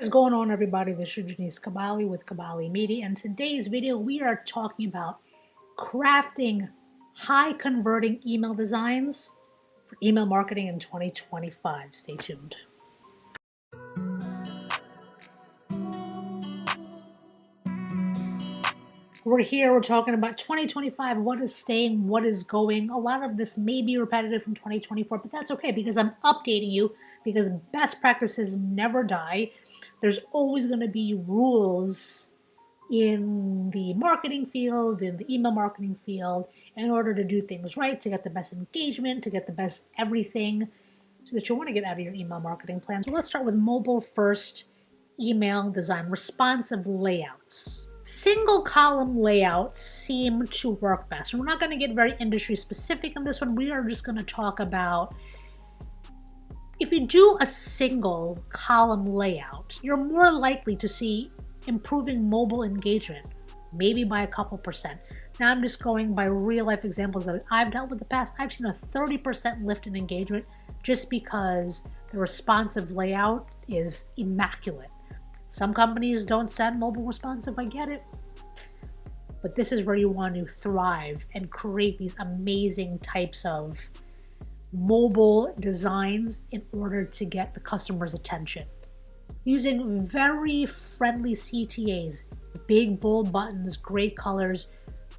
is going on, everybody? This is jcabale with Cabale Media, and today's video we are talking about crafting high converting email designs for email marketing in 2025. Stay tuned. We're talking about 2025, what is staying, what is going. A lot of this may be repetitive from 2024, but that's okay because I'm updating you because best practices never die. There's always going to be rules in the marketing field, in the email marketing field, in order to do things right, to get the best engagement, to get the best everything so that you want to get out of your email marketing plan. So let's start with mobile first email design, responsive layouts. Single column layouts seem to work best. We're not going to get very industry specific in this one. We are just going to talk about if you do a single column layout, you're more likely to see improving mobile engagement, maybe by a couple percent. Now I'm just going by real life examples that I've dealt with in the past. I've seen a 30% lift in engagement just because the responsive layout is immaculate. Some companies don't send mobile responsive, I get it. But this is where you want to thrive and create these amazing types of mobile designs in order to get the customer's attention. Using very friendly CTAs, big bold buttons, great colors,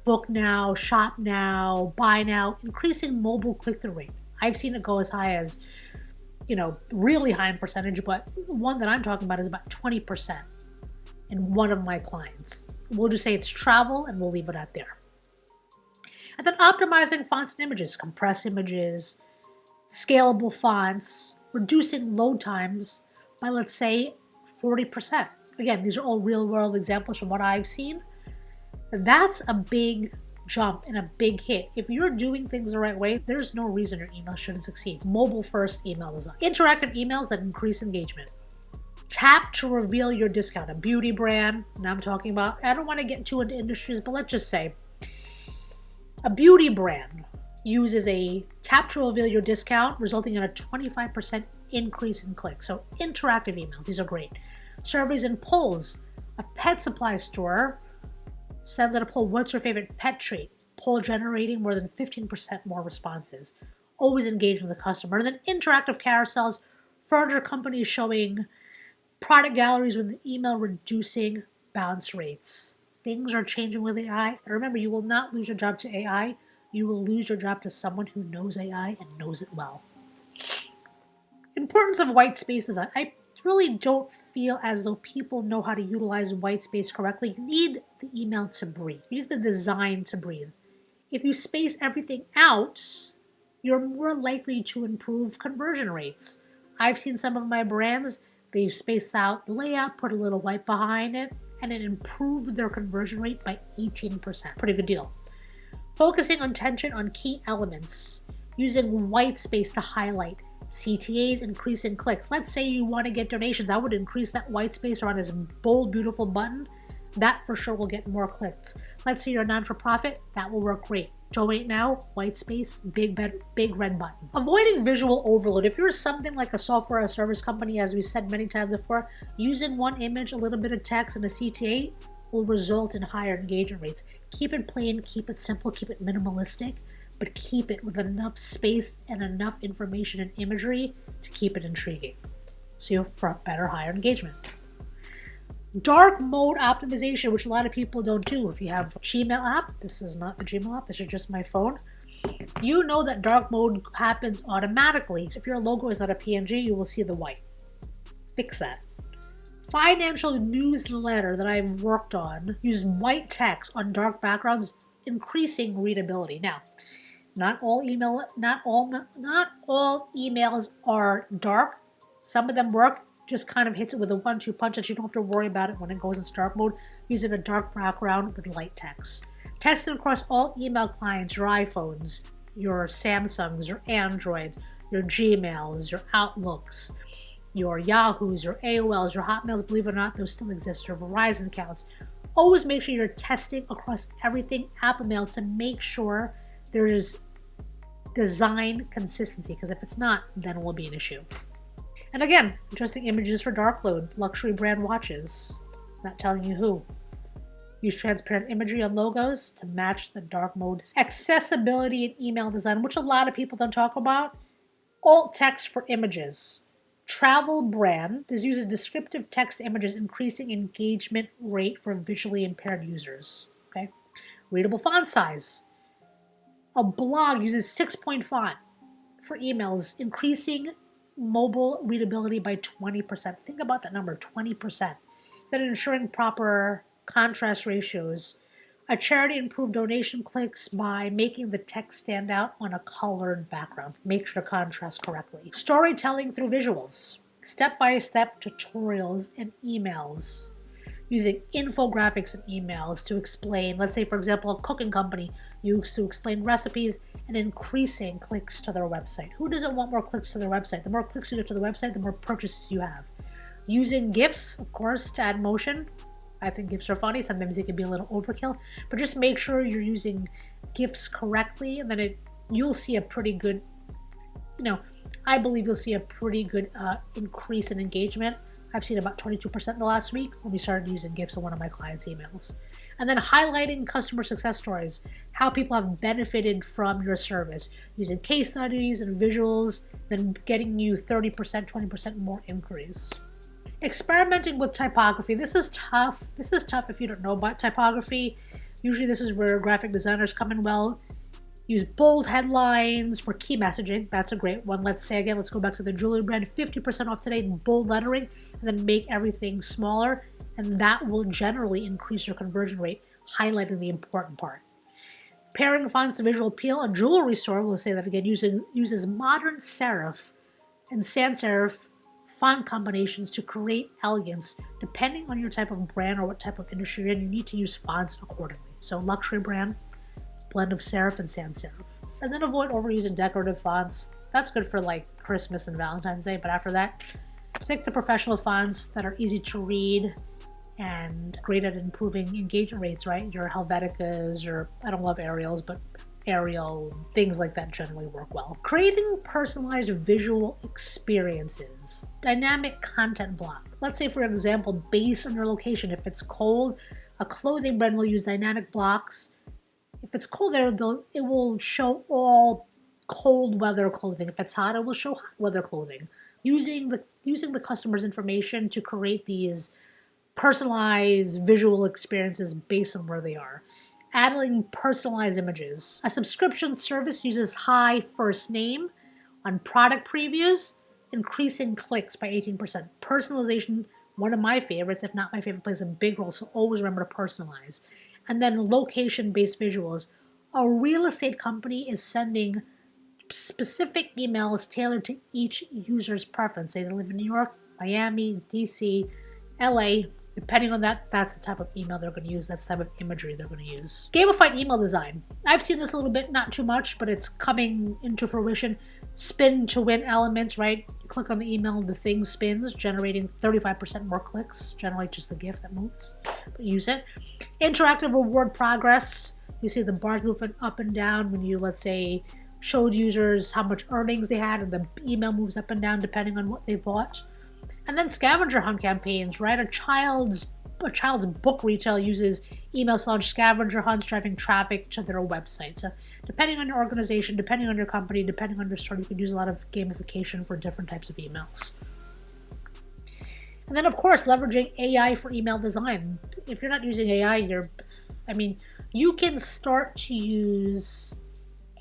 book now, shop now, buy now, increasing mobile click-through rate. I've seen it go as high as, really high in percentage, but one that I'm talking about is about 20% in one of my clients. We'll just say it's travel and we'll leave it at there. And then optimizing fonts and images, compress images, scalable fonts, reducing load times by, let's say, 40%. Again, these are all real world examples from what I've seen. That's a big jump and a big hit. If you're doing things the right way, there's no reason your email shouldn't succeed. Mobile first email design. Interactive emails that increase engagement. Tap to reveal your discount. A beauty brand, and I'm talking about, I don't want to get too into industries, but let's just say a beauty brand uses a tap to reveal your discount, resulting in a 25% increase in clicks. So interactive emails, these are great. Surveys and polls. A pet supply store sends out a poll, what's your favorite pet treat? Poll generating more than 15% more responses. Always engaging the customer. And then interactive carousels, furniture companies showing product galleries with an email, reducing bounce rates. Things are changing with AI. And remember, you will not lose your job to AI. You will lose your job to someone who knows AI and knows it well. Importance of white spaces. I really don't feel as though people know how to utilize white space correctly. You need the email to breathe. You need the design to breathe. If you space everything out, you're more likely to improve conversion rates. I've seen some of my brands, they've spaced out the layout, put a little white behind it, and it improved their conversion rate by 18%. Pretty good deal. Focusing attention on key elements, using white space to highlight. CTAs, increasing clicks. Let's say you want to get donations. I would increase that white space around this bold, beautiful button. That for sure will get more clicks. Let's say you're a non-for-profit. That will work great. Donate now, white space, big red button. Avoiding visual overload. If you're something like a software as a service company, as we've said many times before, using one image, a little bit of text, and a CTA will result in higher engagement rates. Keep it plain, keep it simple, keep it minimalistic, but keep it with enough space and enough information and imagery to keep it intriguing. So you'll have better, higher engagement. Dark mode optimization, which a lot of people don't do. If you have a Gmail app, this is not the Gmail app, this is just my phone. You know that dark mode happens automatically. If your logo is not a PNG, you will see the white. Fix that. Financial newsletter that I've worked on use white text on dark backgrounds, increasing readability. Now, not all emails are dark. Some of them work, just kind of hits it with a 1-2 punch that you don't have to worry about it when it goes into dark mode, using a dark background with light text. Texting across all email clients, your iPhones, your Samsungs, your Androids, your Gmails, your Outlooks, your Yahoos, your AOLs, your Hotmails, believe it or not, those still exist, your Verizon accounts. Always make sure you're testing across everything Apple Mail to make sure there is design consistency, because if it's not, then it will be an issue. And again, adjusting images for dark mode, luxury brand watches, not telling you who. Use transparent imagery on logos to match the dark mode. Accessibility in email design, which a lot of people don't talk about. Alt text for images. Travel brand. This uses descriptive text images, increasing engagement rate for visually impaired users. Okay. Readable font size. A blog uses 6-point font for emails, increasing mobile readability by 20%. Think about that number, 20%. Then ensuring proper contrast ratios. A charity improved donation clicks by making the text stand out on a colored background. Make sure to contrast correctly. Storytelling through visuals. Step-by-step tutorials in emails. Using infographics in emails to explain, let's say, for example, a cooking company used to explain recipes and increasing clicks to their website. Who doesn't want more clicks to their website? The more clicks you get to the website, the more purchases you have. Using GIFs, of course, to add motion. I think GIFs are funny. Sometimes they can be a little overkill, but just make sure you're using GIFs correctly, and then you'll see a pretty good, I believe you'll see a pretty good increase in engagement. I've seen about 22% in the last week when we started using GIFs in one of my clients' emails. And then highlighting customer success stories, how people have benefited from your service, using case studies and visuals, then getting you 30%, 20% more inquiries. Experimenting with typography. This is tough. This is tough if you don't know about typography. Usually this is where graphic designers come in well. Use bold headlines for key messaging. That's a great one. Let's say again, let's go back to the jewelry brand, 50% off today in bold lettering, and then make everything smaller. And that will generally increase your conversion rate, highlighting the important part. Pairing fonts to visual appeal. A jewelry store, we'll say that again, uses modern serif and sans serif font combinations to create elegance. Depending on your type of brand or what type of industry you're in, you need to use fonts accordingly. So luxury brand, blend of serif and sans serif. And then avoid overusing decorative fonts. That's good for like Christmas and Valentine's Day, but after that, stick to professional fonts that are easy to read and great at improving engagement rates, right? Your Helveticas, I don't love Arials, but Arial, things like that generally work well. Creating personalized visual experiences. Dynamic content block. Let's say, for example, based on your location, if it's cold, a clothing brand will use dynamic blocks. If it's cold there, it will show all cold weather clothing. If it's hot, it will show hot weather clothing. Using the customer's information to create these personalized visual experiences based on where they are. Adding personalized images. A subscription service uses high first name on product previews, increasing clicks by 18%. Personalization, one of my favorites, if not my favorite, plays a big role, so always remember to personalize. And then location-based visuals. A real estate company is sending specific emails tailored to each user's preference. Say they live in New York, Miami, DC, LA. Depending on that, that's the type of email they're going to use. That's the type of imagery they're going to use. Gamified email design. I've seen this a little bit, not too much, but it's coming into fruition. Spin to win elements, right? You click on the email, the thing spins, generating 35% more clicks. Generally just the GIF that moves, but use it. Interactive reward progress. You see the bars moving up and down when you, let's say, showed users how much earnings they had, and the email moves up and down depending on what they bought. And then scavenger hunt campaigns, right? A child's book retail uses emails to launch scavenger hunts, driving traffic to their website. So depending on your organization, depending on your company, depending on your store, you can use a lot of gamification for different types of emails. And then, of course, leveraging AI for email design. If you're not using AI, you can start to use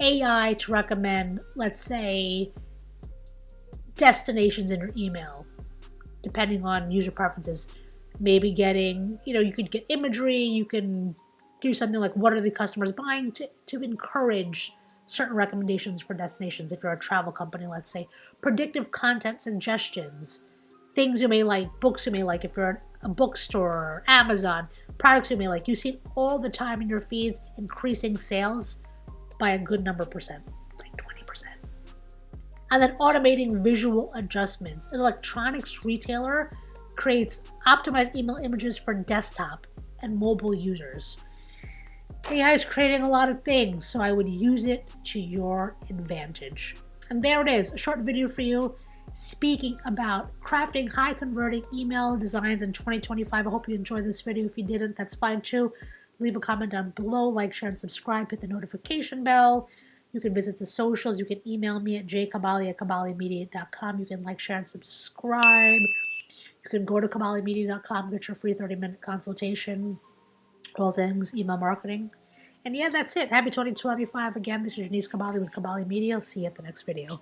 AI to recommend, let's say, destinations in your email, depending on user preferences. Maybe getting, you could get imagery, you can do something like what are the customers buying to encourage certain recommendations for destinations. If you're a travel company, let's say, predictive content suggestions, things you may like, books you may like. If you're a bookstore or Amazon, products you may like. You see it all the time in your feeds, increasing sales by a good number percent, like 20%. And then automating visual adjustments. An electronics retailer creates optimized email images for desktop and mobile users. AI is creating a lot of things, so I would use it to your advantage. And there it is, a short video for you. speaking about crafting high converting email designs in 2025. I hope you enjoyed this video. If you didn't, that's fine too. Leave a comment down below, like, share, and subscribe. Hit the notification bell. You can visit the socials. You can email me at jcabale@cabalemedia.com. You can like, share, and subscribe. You can go to cabalemedia.com, get your free 30-minute consultation, all things email marketing. And yeah, that's it. Happy 2025 again. This is Janice Cabale with Cabale Media. I'll see you at the next video.